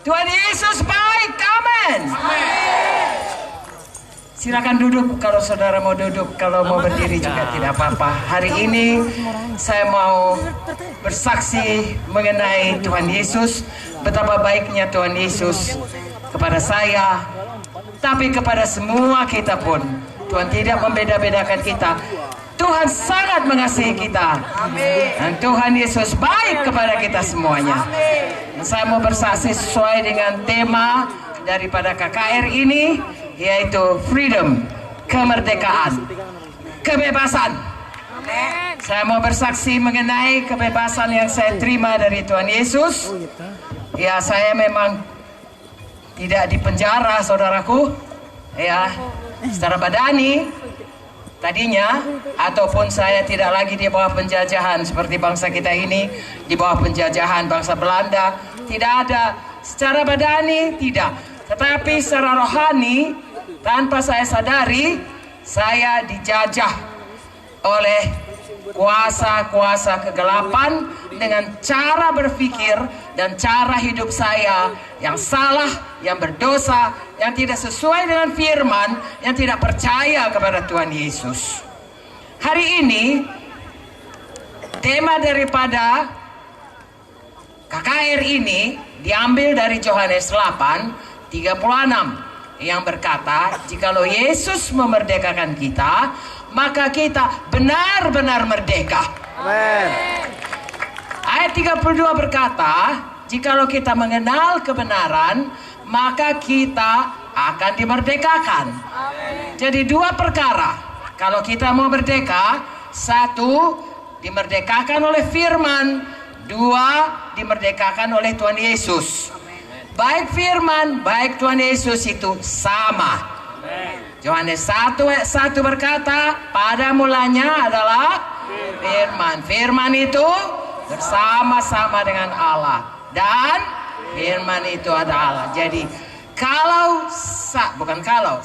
Tuhan Yesus baik, amin. Silakan duduk kalau saudara mau duduk, kalau mau berdiri juga tidak apa-apa. Hari ini saya mau bersaksi mengenai Tuhan Yesus, betapa baiknya Tuhan Yesus kepada saya, tapi kepada semua kita pun. Tuhan tidak membeda-bedakan kita. Tuhan sangat mengasihi kita. Dan Tuhan Yesus baik kepada kita semuanya. Dan saya mau bersaksi sesuai dengan tema daripada KKR ini, yaitu freedom, kemerdekaan, kebebasan. Saya mau bersaksi mengenai kebebasan yang saya terima dari Tuhan Yesus. Ya, saya memang tidak dipenjara, saudaraku, ya, secara badani tadinya, ataupun saya tidak lagi di bawah penjajahan seperti bangsa kita ini di bawah penjajahan bangsa Belanda. Tidak ada secara badani, tidak, tetapi secara rohani, tanpa saya sadari, saya dijajah oleh kuasa-kuasa kegelapan dengan cara berpikir dan cara hidup saya yang salah, yang berdosa, yang tidak sesuai dengan firman, yang tidak percaya kepada Tuhan Yesus. Hari ini tema daripada KKR ini diambil dari Yohanes 8:36 yang berkata, jikalau Yesus memerdekakan kita, maka kita benar-benar merdeka. Amen. Ayat 32 berkata, jikalau kita mengenal kebenaran, maka kita akan dimerdekakan. Amen. Jadi dua perkara. Kalau kita mau merdeka, satu, dimerdekakan oleh firman, dua, dimerdekakan oleh Tuhan Yesus. Baik firman, baik Tuhan Yesus itu sama. Yohanes 1:1 berkata, pada mulanya adalah firman. Firman itu bersama-sama dengan Allah, dan firman itu adalah Allah. Jadi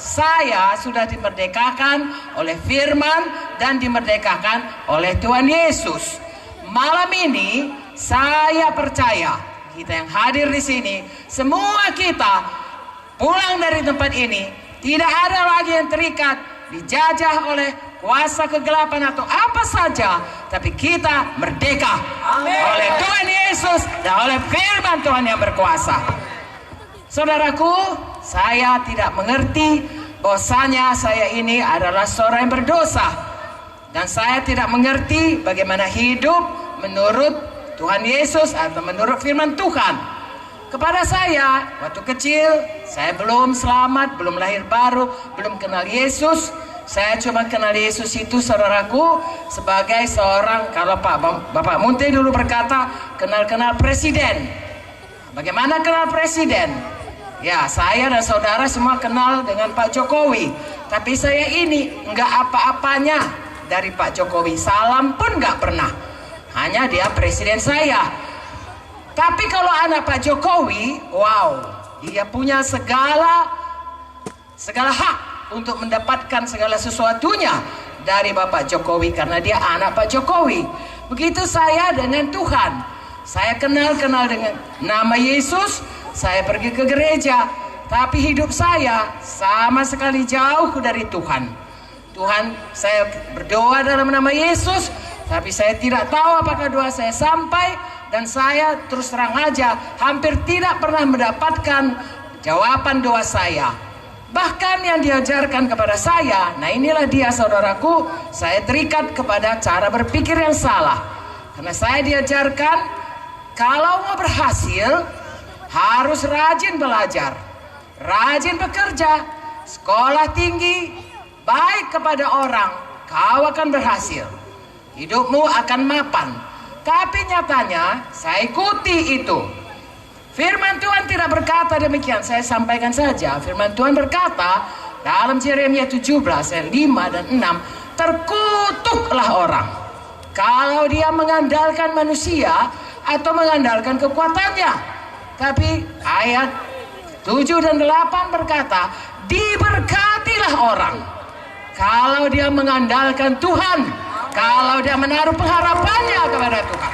saya sudah dimerdekakan oleh firman dan dimerdekakan oleh Tuhan Yesus. Malam ini saya percaya kita yang hadir di sini, semua kita pulang dari tempat ini tidak ada lagi yang terikat, dijajah oleh kuasa kegelapan atau apa saja, tapi kita merdeka. Amen. Oleh Tuhan Yesus dan oleh firman Tuhan yang berkuasa. Saudaraku, saya tidak mengerti bahwasanya saya ini adalah seorang yang berdosa, dan saya tidak mengerti bagaimana hidup menurut Tuhan Yesus atau menurut firman Tuhan. Kepada saya, waktu kecil, saya belum selamat, belum lahir baru, belum kenal Yesus. Saya cuma kenal Yesus itu, saudaraku, sebagai seorang, kalau Bapak Munte dulu berkata, kenal-kenal presiden. Bagaimana kenal presiden? Ya, saya dan saudara semua kenal dengan Pak Jokowi. Tapi saya ini enggak apa-apanya dari Pak Jokowi. Salam pun enggak pernah. Hanya dia presiden saya. Tapi kalau anak Pak Jokowi, wow, dia punya segala hak untuk mendapatkan segala sesuatunya dari Bapak Jokowi karena dia anak Pak Jokowi. Begitu saya dengan Tuhan. Saya kenal dengan nama Yesus, saya pergi ke gereja, tapi hidup saya sama sekali jauh dari Tuhan. Tuhan, saya berdoa dalam nama Yesus, tapi saya tidak tahu apakah doa saya sampai. Dan saya terus terang aja hampir tidak pernah mendapatkan jawaban doa saya. Bahkan yang diajarkan kepada saya, nah inilah dia saudaraku, saya terikat kepada cara berpikir yang salah. Karena saya diajarkan, kalau mau berhasil, harus rajin belajar, rajin bekerja, sekolah tinggi, baik kepada orang, kau akan berhasil. Hidupmu akan mapan. Tapi nyatanya saya ikuti itu. Firman Tuhan tidak berkata demikian. Saya sampaikan saja. Firman Tuhan berkata dalam Yeremia 17 ayat 5 dan 6, terkutuklah orang kalau dia mengandalkan manusia atau mengandalkan kekuatannya. Tapi ayat 7 dan 8 berkata, diberkatilah orang kalau dia mengandalkan Tuhan, kalau dia menaruh pengharapannya kepada Tuhan.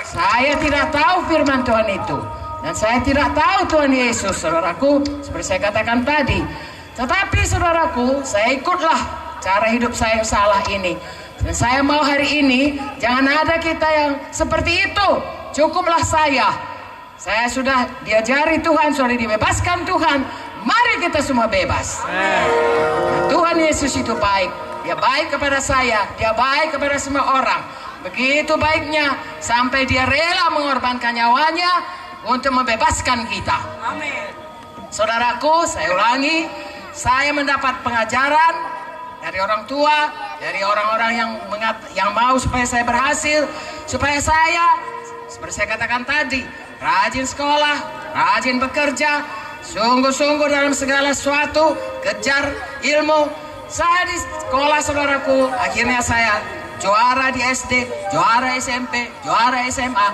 Saya tidak tahu firman Tuhan itu. Dan saya tidak tahu Tuhan Yesus, saudaraku, seperti saya katakan tadi. Tetapi saudaraku, saya ikutlah cara hidup saya yang salah ini. Dan saya mau hari ini, jangan ada kita yang seperti itu. Cukuplah saya sudah diajari Tuhan, sudah dibebaskan Tuhan. Mari kita semua bebas. Nah, Tuhan Yesus itu baik. Dia baik kepada saya, dia baik kepada semua orang. Begitu baiknya sampai dia rela mengorbankan nyawanya untuk membebaskan kita. Amin. Saudaraku, saya ulangi, saya mendapat pengajaran dari orang tua, dari orang-orang yang mau supaya saya berhasil, supaya saya, seperti saya katakan tadi, rajin sekolah, rajin bekerja, sungguh-sungguh dalam segala sesuatu, kejar ilmu. Saya di sekolah, saudaraku, akhirnya saya juara di SD, juara SMP, juara SMA,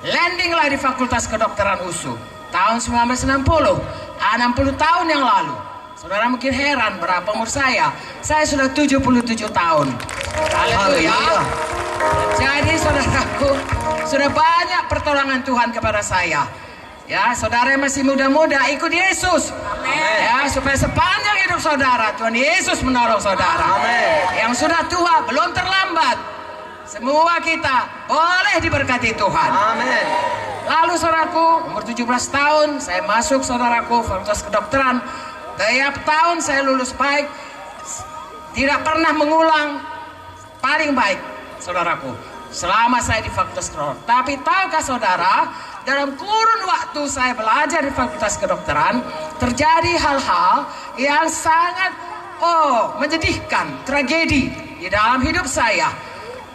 landinglah di Fakultas Kedokteran USU tahun 1960, 60 tahun yang lalu. Saudara mungkin heran berapa umur saya sudah 77 tahun. Haleluya. Jadi saudaraku, sudah banyak pertolongan Tuhan kepada saya. Ya, saudara yang masih muda-muda, ikut Yesus. Amin. Ya, supaya sepanjang hidup saudara, Tuhan Yesus menolong saudara. Amin. Yang sudah tua, belum terlambat. Semua kita boleh diberkati Tuhan. Amin. Lalu saudaraku, umur 17 tahun, saya masuk saudaraku, Fakultas Kedokteran. Tiap tahun saya lulus baik, tidak pernah mengulang, paling baik, saudaraku. Selama saya di Fakultas Kedokteran. Tapi tahukah saudara, dalam kurun waktu saya belajar di Fakultas Kedokteran, terjadi hal-hal yang sangat menyedihkan, tragedi di dalam hidup saya.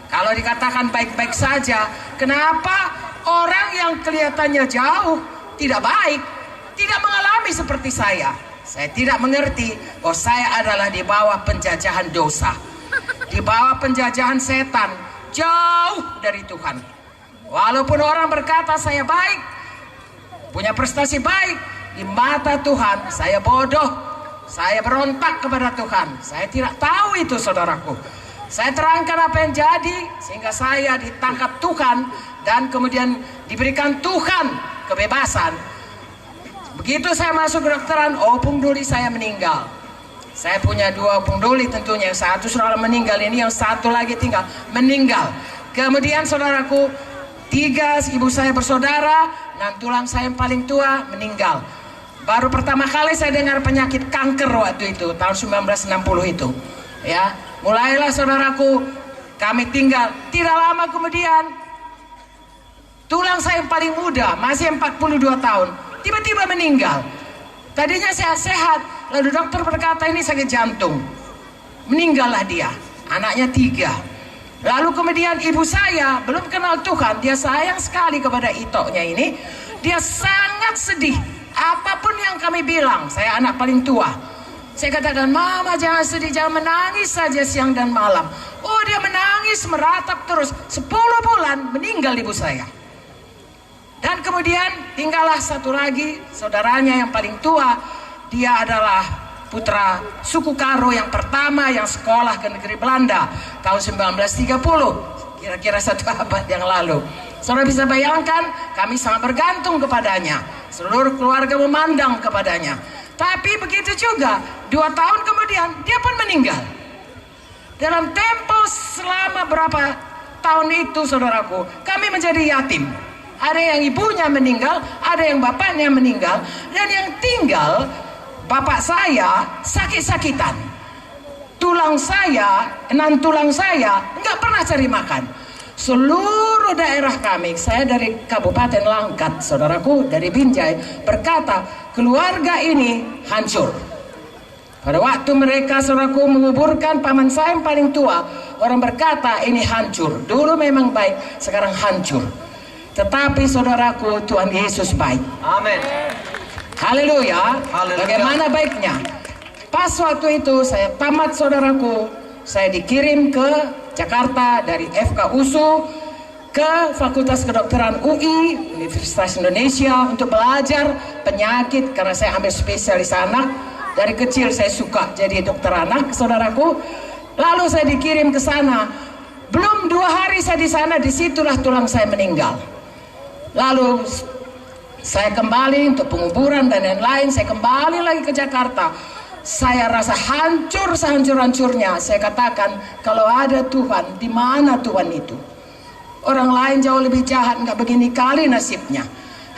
Kalau dikatakan baik-baik saja, kenapa orang yang kelihatannya jauh tidak baik, tidak mengalami seperti saya? Saya tidak mengerti bahwa saya adalah di bawah penjajahan dosa, di bawah penjajahan setan, jauh dari Tuhan. Walaupun orang berkata saya baik, punya prestasi baik, di mata Tuhan saya bodoh, saya berontak kepada Tuhan. Saya tidak tahu itu, saudaraku. Saya terangkan apa yang jadi sehingga saya ditangkap Tuhan dan kemudian diberikan Tuhan kebebasan. Begitu saya masuk kedokteran, opung duli saya meninggal. Saya punya 2 opung duli tentunya, yang satu sudah meninggal, ini yang satu lagi tinggal meninggal. Kemudian saudaraku, 3 ibu saya bersaudara, dan tulang saya yang paling tua meninggal. Baru pertama kali saya dengar penyakit kanker waktu itu, tahun 1960 itu. Ya, mulailah saudaraku, kami tinggal. Tidak lama kemudian, tulang saya yang paling muda, masih 42 tahun, tiba-tiba meninggal. Tadinya sehat-sehat, lalu dokter berkata ini sakit jantung. Meninggallah dia, anaknya 3. Lalu kemudian ibu saya belum kenal Tuhan, dia sayang sekali kepada itoknya ini. Dia sangat sedih, apapun yang kami bilang, saya anak paling tua. Saya katakan, mama jangan sedih, jangan menangis saja siang dan malam. Oh, dia menangis, meratap terus. 10 bulan meninggal ibu saya. Dan kemudian tinggallah satu lagi, saudaranya yang paling tua. Dia adalah putra suku Karo yang pertama yang sekolah ke negeri Belanda tahun 1930, kira-kira 1 abad yang lalu. Saudara bisa bayangkan, kami sangat bergantung kepadanya. Seluruh keluarga memandang kepadanya. Tapi begitu juga, 2 tahun kemudian dia pun meninggal. Dalam tempo selama berapa tahun itu, saudaraku, kami menjadi yatim. Ada yang ibunya meninggal, ada yang bapaknya meninggal, dan yang tinggal bapak saya sakit-sakitan. Tulang saya, 6 tulang saya nggak pernah cari makan. Seluruh daerah kami, saya dari Kabupaten Langkat, saudaraku, dari Binjai, berkata keluarga ini hancur. Pada waktu mereka, saudaraku, menguburkan paman saya yang paling tua, orang berkata ini hancur. Dulu memang baik, sekarang hancur. Tetapi saudaraku, Tuhan Yesus baik. Amin. Haleluya. Bagaimana baiknya? Pas waktu itu saya tamat, saudaraku, saya dikirim ke Jakarta dari FK USU ke Fakultas Kedokteran UI, Universitas Indonesia, untuk belajar penyakit karena saya ambil spesialis anak. Dari kecil saya suka jadi dokter anak, saudaraku. Lalu saya dikirim ke sana. Belum 2 hari saya di sana, disitulah tulang saya meninggal. Lalu Saya kembali untuk penguburan dan lain-lain. Saya kembali lagi ke Jakarta. Saya rasa hancur sehancur-hancurnya. Saya katakan, kalau ada Tuhan, di mana Tuhan itu? Orang lain jauh lebih jahat, nggak begini kali nasibnya.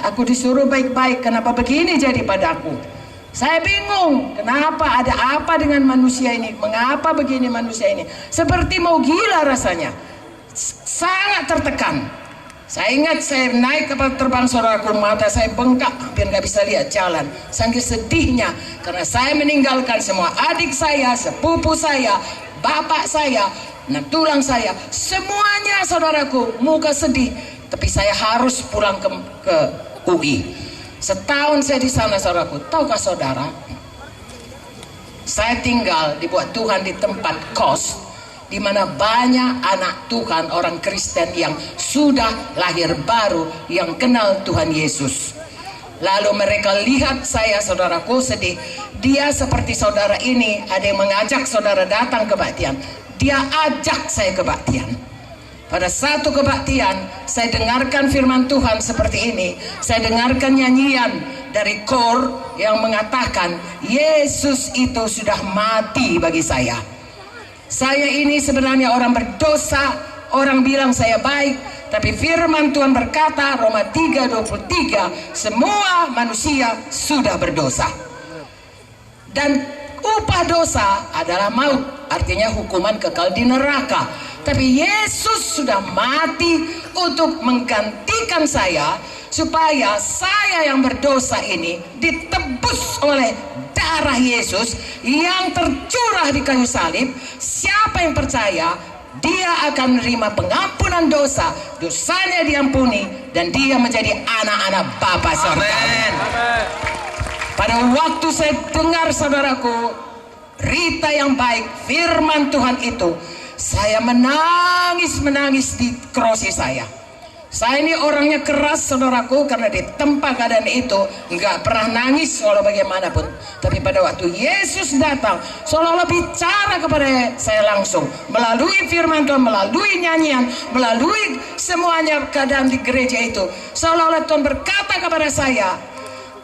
Aku disuruh baik-baik, kenapa begini jadi padaku? Saya bingung, kenapa, ada apa dengan manusia ini? Mengapa begini manusia ini? Seperti mau gila rasanya. Sangat tertekan. Saya ingat saya naik kapal terbang, saudaraku, mata saya bengkak, hampir nggak bisa lihat jalan. Saking sedihnya, karena saya meninggalkan semua adik saya, sepupu saya, bapak saya, nah tulang saya, semuanya, saudaraku, muka sedih. Tapi saya harus pulang ke UI. Setahun saya di sana, saudaraku. Tahukah saudara, saya tinggal dibuat Tuhan di tempat kos di mana banyak anak Tuhan, orang Kristen yang sudah lahir baru, yang kenal Tuhan Yesus. Lalu mereka lihat saya, saudaraku, sedih. Dia seperti saudara ini, ada yang mengajak saudara datang kebaktian. Dia ajak saya kebaktian. Pada satu kebaktian, saya dengarkan firman Tuhan seperti ini. Saya dengarkan nyanyian dari kor yang mengatakan, Yesus itu sudah mati bagi saya. Saya ini sebenarnya orang berdosa, orang bilang saya baik, tapi firman Tuhan berkata, Roma 3:23, semua manusia sudah berdosa. Dan upah dosa adalah maut, artinya hukuman kekal di neraka. Tapi Yesus sudah mati untuk menggantikan saya, supaya saya yang berdosa ini ditebus oleh darah Yesus yang tercurah di kayu salib. Siapa yang percaya, dia akan menerima pengampunan dosa, dosanya diampuni, dan dia menjadi anak-anak Bapa surga. Pada waktu saya dengar, saudaraku, berita yang baik, firman Tuhan itu, saya menangis di krosi saya. Saya ini orangnya keras, saudaraku, karena di tempat keadaan itu nggak pernah nangis walau bagaimanapun. Tapi pada waktu Yesus datang, seolah-olah bicara kepada saya langsung melalui firman Tuhan, melalui nyanyian, melalui semuanya keadaan di gereja itu. Seolah-olah Tuhan berkata kepada saya,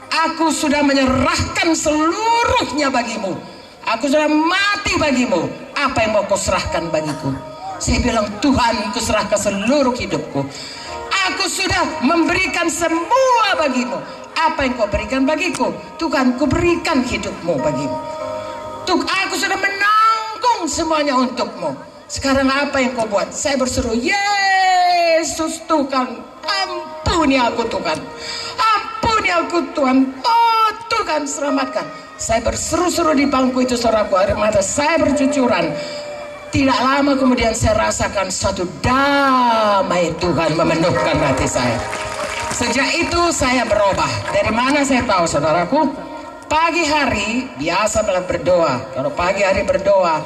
aku sudah menyerahkan seluruhnya bagimu. Aku sudah mati bagimu. Apa yang mau kau serahkan bagiku? Saya bilang, Tuhan, ku serahkan seluruh hidupku. Aku sudah memberikan semua bagimu. Apa yang kau berikan bagiku? Tuhan, ku berikan hidupmu bagimu. Aku sudah menanggung semuanya untukmu. Sekarang apa yang kau buat? Saya berseru, Yesus Tuhan, ampuni aku Tuhan. Ampuni aku Tuhan. Oh Tuhan, selamatkan. Saya berseru-seru di bangku itu, saudaraku, air mata saya bercucuran. Tidak lama kemudian saya rasakan suatu damai Tuhan memenuhkan hati saya. Sejak itu saya berubah. Dari mana saya tahu, saudaraku? Pagi hari biasa malah berdoa. Kalau pagi hari berdoa,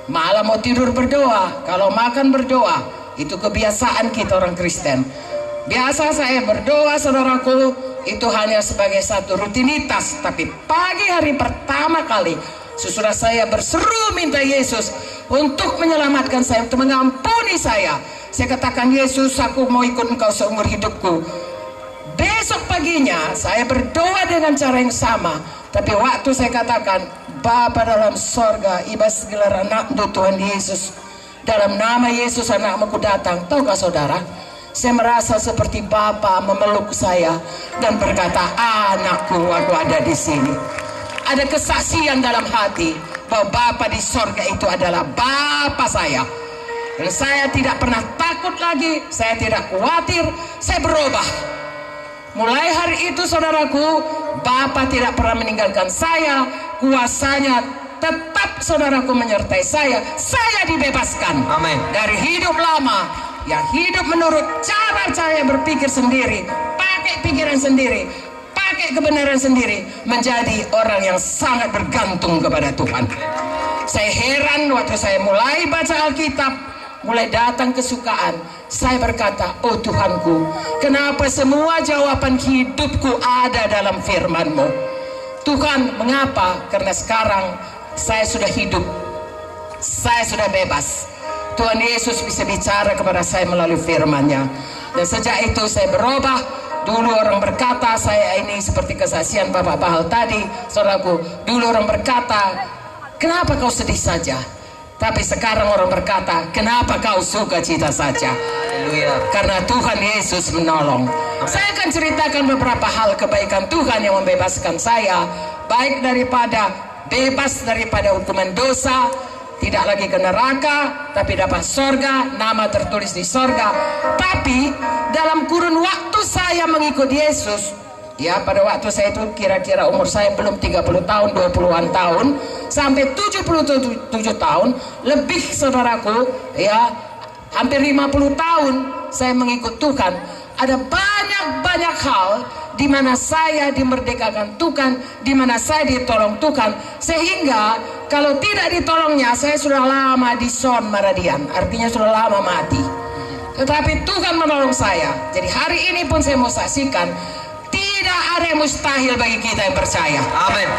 malam mau tidur berdoa, kalau makan berdoa. Itu kebiasaan kita orang Kristen. Biasa saya berdoa, saudaraku, itu hanya sebagai satu rutinitas. Tapi pagi hari pertama kali sesudah saya berseru minta Yesus untuk menyelamatkan saya, untuk mengampuni saya. Saya katakan, Yesus, aku mau ikut engkau seumur hidupku. Besok paginya saya berdoa dengan cara yang sama. Tapi waktu saya katakan, Bapa dalam sorga, ibas gelar anakmu Tuhan Yesus, dalam nama Yesus anakmu ku datang. Tahukah saudara, saya merasa seperti Bapa memeluk saya dan berkata, anakku, aku ada di sini. Ada kesaksian dalam hati bahwa Bapa di sorga itu adalah Bapa saya. Dan saya tidak pernah takut lagi, saya tidak khawatir, saya berubah. Mulai hari itu, saudaraku, Bapa tidak pernah meninggalkan saya. Kuasanya tetap, saudaraku, menyertai saya. Saya dibebaskan. Amin. Dari hidup lama yang hidup menurut cara saya berpikir sendiri, pakai pikiran sendiri, pakai kebenaran sendiri, menjadi orang yang sangat bergantung kepada Tuhan. Saya heran waktu saya mulai baca Alkitab, mulai datang kesukaan. Saya berkata, oh Tuhanku, kenapa semua jawaban hidupku ada dalam firman-Mu? Tuhan, mengapa? Karena sekarang saya sudah hidup, saya sudah bebas. Tuhan Yesus bisa bicara kepada saya melalui firman-Nya. Dan sejak itu saya berubah. dulu orang berkata saya ini seperti kesaksian Bapak Bahal tadi, saudaraku. Dulu orang berkata, kenapa kau sedih saja? Tapi sekarang orang berkata, kenapa kau suka cita saja? Haleluya. Karena Tuhan Yesus menolong. Saya akan ceritakan beberapa hal kebaikan Tuhan yang membebaskan saya, baik daripada bebas daripada hukuman dosa, tidak lagi ke neraka, tapi dapat sorga, nama tertulis di sorga. Tapi dalam kurun waktu saya mengikut Yesus, ya pada waktu saya itu kira-kira umur saya belum 30 tahun, 20-an tahun, sampai 77 tahun, lebih saudaraku, ya hampir 50 tahun saya mengikut Tuhan. Ada banyak hal di mana saya dimerdekakan Tuhan, di mana saya ditolong Tuhan, sehingga kalau tidak ditolongnya saya sudah lama di son maradian, artinya sudah lama mati. Tetapi Tuhan menolong saya. Jadi hari ini pun saya mau saksikan, tidak ada yang mustahil bagi kita yang percaya. Amin.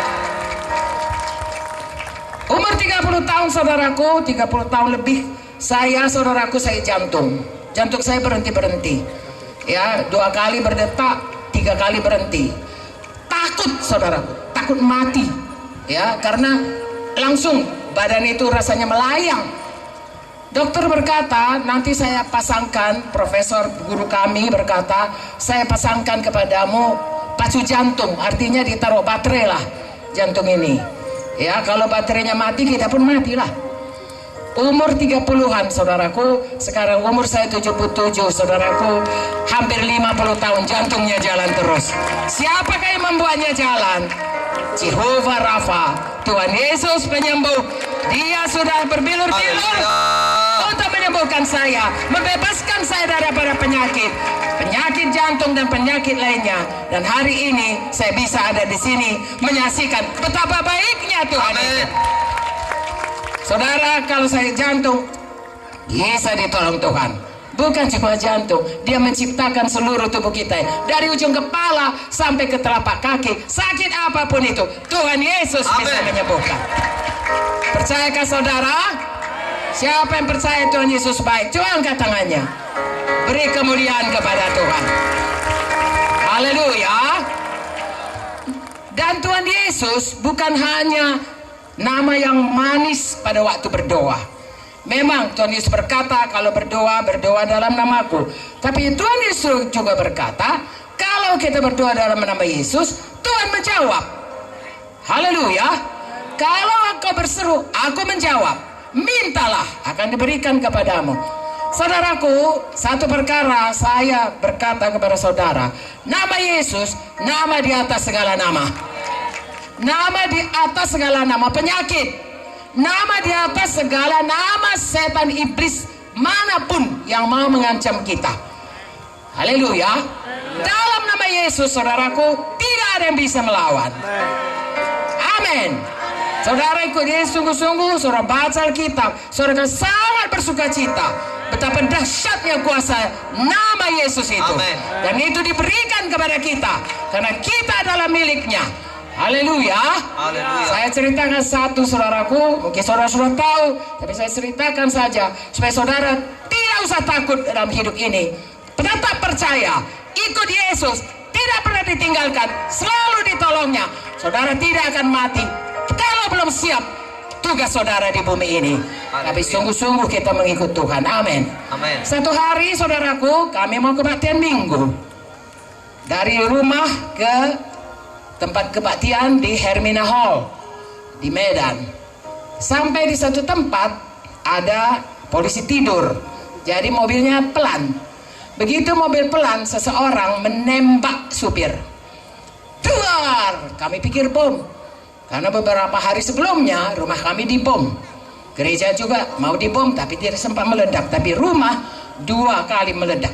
Umur 30 tahun saudaraku, 30 tahun lebih, saya jantung saya berhenti. Ya, 2 kali berdetak, 3 kali berhenti. Takut saudaraku, takut mati. Ya, karena langsung badan itu rasanya melayang. Dokter berkata, nanti saya pasangkan, profesor guru kami berkata, saya pasangkan kepadamu pacu jantung, artinya ditaruh baterai lah jantung ini. Ya, kalau baterainya mati kita pun matilah. Umur 30-an saudaraku, sekarang umur saya 77 saudaraku, hampir 50 tahun jantungnya jalan terus. Siapakah yang membuatnya jalan? Jehovah Rafa, Tuhan Yesus penyembuh. Dia sudah berbilur-bilur untuk menyembuhkan saya, membebaskan saya daripada penyakit jantung dan penyakit lainnya. Dan hari ini saya bisa ada di sini menyaksikan betapa baiknya Tuhan itu. Saudara, kalau saya jantung, bisa ditolong Tuhan. Bukan cuma jantung, Dia menciptakan seluruh tubuh kita, dari ujung kepala sampai ke telapak kaki. Sakit apapun itu, Tuhan Yesus bisa menyembuhkan. Percayakah saudara? Siapa yang percaya Tuhan Yesus baik? Coba angkat tangannya. Beri kemuliaan kepada Tuhan. Haleluya. Dan Tuhan Yesus bukan hanya nama yang manis pada waktu berdoa. Memang Tuhan Yesus berkata, kalau berdoa dalam namaku. Tapi Tuhan Yesus juga berkata, kalau kita berdoa dalam nama Yesus, Tuhan menjawab. Haleluya. Kalau engkau berseru, aku menjawab. Mintalah, akan diberikan kepadamu. Saudaraku, satu perkara saya berkata kepada saudara, nama Yesus, nama di atas segala nama. Nama di atas segala nama penyakit, nama di atas segala nama setan iblis manapun yang mau mengancam kita. Haleluya. Dalam nama Yesus saudaraku, tidak ada yang bisa melawan. Amin. Saudara ikut Yesus sungguh-sungguh, saudara baca Alkitab, saudara sangat bersuka cita betapa dahsyatnya kuasa nama Yesus itu. Amen. Dan itu diberikan kepada kita karena kita adalah miliknya. Haleluya. Saya ceritakan satu saudaraku, mungkin saudara sudah tahu, tapi saya ceritakan saja supaya saudara tidak usah takut dalam hidup ini. Tetap percaya, ikut Yesus, tidak pernah ditinggalkan, selalu ditolongnya. Saudara tidak akan mati kalau belum siap tugas saudara di bumi ini. Tapi sungguh-sungguh kita mengikut Tuhan. Amin. Satu hari saudaraku, kami mau kebaktian minggu. Dari rumah ke tempat kebaktian di Hermina Hall di Medan. Sampai di satu tempat ada polisi tidur, jadi mobilnya pelan. Begitu mobil pelan, seseorang menembak supir. Duar! Kami pikir bom, karena beberapa hari sebelumnya rumah kami dibom. Gereja juga mau dibom tapi tidak sempat meledak. Tapi rumah 2 kali meledak,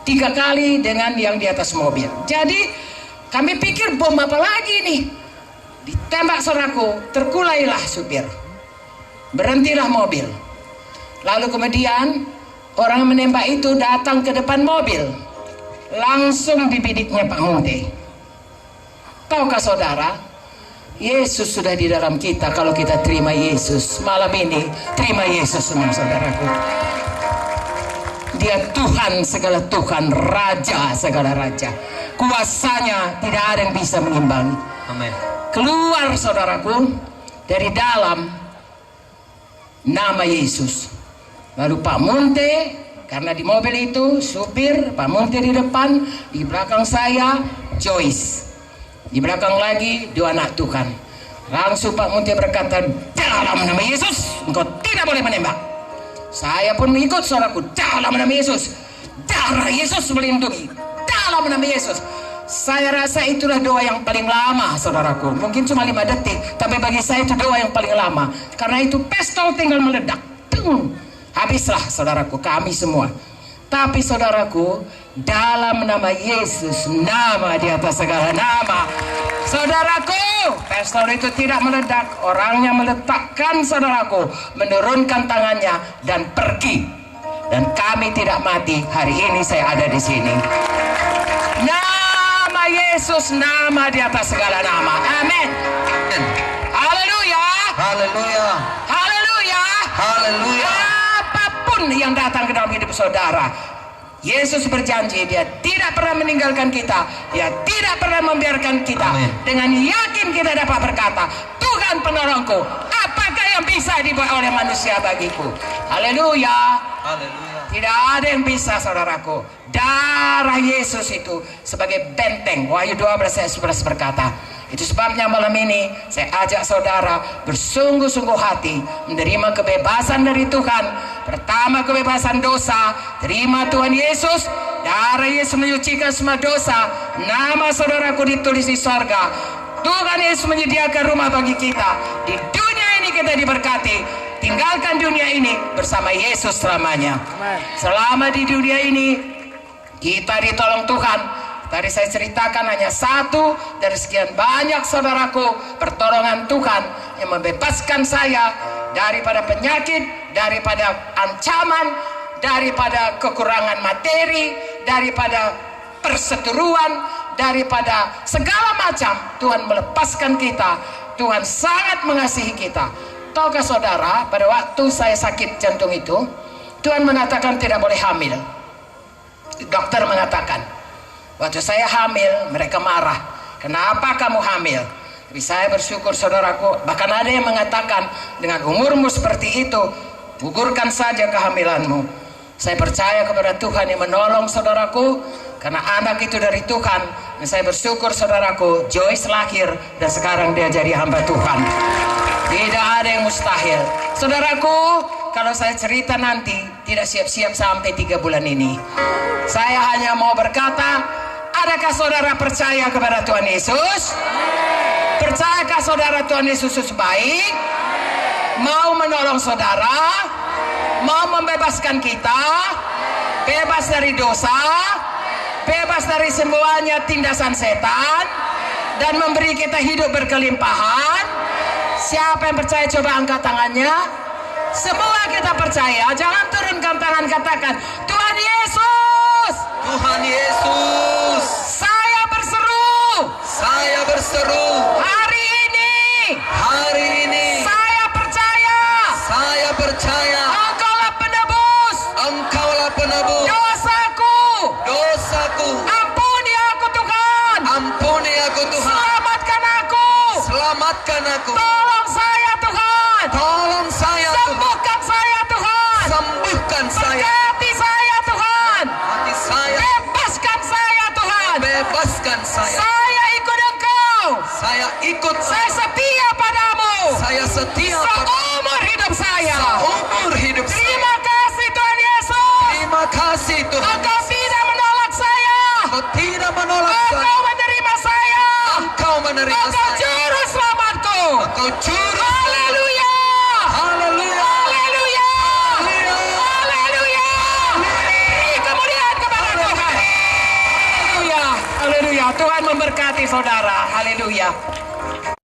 3 kali dengan yang di atas mobil. Jadi kami pikir bom apa lagi nih? Ditembak saudaraku, terkulailah supir. Berhentilah mobil. Lalu kemudian orang yang menembak itu datang ke depan mobil. Langsung dibidiknya Pak Munte. Tahukah saudara, Yesus sudah di dalam kita kalau kita terima Yesus. Malam ini terima Yesus semua saudaraku. Dia Tuhan segala Tuhan, Raja segala Raja. Kuasanya tidak ada yang bisa mengimbangi. Amin. Keluar saudaraku dari dalam nama Yesus. Lalu Pak Munte, karena di mobil itu supir, Pak Munte di depan, di belakang saya Joyce, di belakang lagi dua anak Tuhan. Langsung Pak Munte berkata, dalam nama Yesus engkau tidak boleh menembak. Saya pun mengikut saudaraku, dalam nama Yesus. Darah Yesus melindungi, dalam nama Yesus. Saya rasa itulah doa yang paling lama saudaraku. Mungkin cuma 5 detik, tapi bagi saya itu doa yang paling lama. Karena itu pistol tinggal meledak. Habislah saudaraku, kami semua. Tapi saudaraku, dalam nama Yesus, nama di atas segala nama, saudaraku, pistol itu tidak meledak. Orangnya meletakkan saudaraku, menurunkan tangannya dan pergi. Dan kami tidak mati. Hari ini saya ada di sini. Nama Yesus, nama di atas segala nama. Amin. Haleluya. Haleluya. Haleluya. Haleluya. Apapun yang datang ke dalam hidup saudara, Yesus berjanji dia tidak pernah meninggalkan kita. Dia tidak pernah membiarkan kita. Amin. Dengan yakin kita dapat berkata, Tuhan penolongku, apakah yang bisa dibuat oleh manusia bagiku? Haleluya. Haleluya. Tidak ada yang bisa saudaraku. Darah Yesus itu sebagai benteng. Wahyu 12 ayat 11 berkata. Itu sebabnya malam ini saya ajak saudara bersungguh-sungguh hati menerima kebebasan dari Tuhan. Pertama, kebebasan dosa. Terima Tuhan Yesus. Darah Yesus menyucikan semua dosa. Nama saudaraku ditulis di sorga. Tuhan Yesus menyediakan rumah bagi kita. Di dunia ini kita diberkati. Tinggalkan dunia ini bersama Yesus selamanya. Selama di dunia ini kita ditolong Tuhan. Tadi saya ceritakan hanya satu dari sekian banyak saudaraku pertolongan Tuhan yang membebaskan saya daripada penyakit, daripada ancaman, daripada kekurangan materi, daripada perseteruan, daripada segala macam. Tuhan melepaskan kita. Tuhan sangat mengasihi kita. Tahukah saudara, pada waktu saya sakit jantung itu, Tuhan mengatakan tidak boleh hamil. Dokter mengatakan, waktu saya hamil, mereka marah. Kenapa kamu hamil? Tapi saya bersyukur saudaraku, bahkan ada yang mengatakan, dengan umurmu seperti itu, gugurkan saja kehamilanmu. Saya percaya kepada Tuhan yang menolong saudaraku, karena anak itu dari Tuhan. Dan saya bersyukur saudaraku, Joyce lahir dan sekarang dia jadi hamba Tuhan. Tidak ada yang mustahil. Saudaraku, kalau saya cerita nanti tidak siap-siap sampai 3 bulan ini. Saya hanya mau berkata, adakah saudara percaya kepada Tuhan Yesus? Percayakah saudara Tuhan Yesus baik? Mau menolong saudara? Mau membebaskan kita? Bebas dari dosa? Bebas dari semuanya tindasan setan? Dan memberi kita hidup berkelimpahan? Siapa yang percaya coba angkat tangannya. Semua kita percaya. Jangan turunkan tangan, katakan Tuhan Yesus. Tuhan Yesus. Saya berseru. Saya berseru. Hari ini. Hari ini. Saya percaya. Saya percaya. Engkaulah penebus. Engkaulah penebus Dosaku. dosaku. Ampuni aku Tuhan. Ampuni aku Tuhan. Selamatkan aku. Selamatkan aku. Tolong saya Tuhan. Tolong saya Tuhan. Sembuhkan saya Tuhan. Sembuhkan saya. Berkati saya Tuhan. Hati saya. Bebaskan saya Tuhan. Bebaskan saya. Saya ikut Engkau. Saya ikut. Saya setia padamu. Saya setia pada Seumur hidup saya. seumur hidup saya. Terima kasih Tuhan Yesus. Terima kasih Tuhan. Engkau tidak menolak saya. Engkau tidak menolak Engkau saya. menerima saya. Engkau menerima Engkau saya. juru selamatku. Engkau juru. Haleluya. Haleluya. Haleluya. Haleluya. Beri kemuliaan kepada Tuhan. Haleluya. Haleluya. Tuhan memberkati saudara. Haleluya.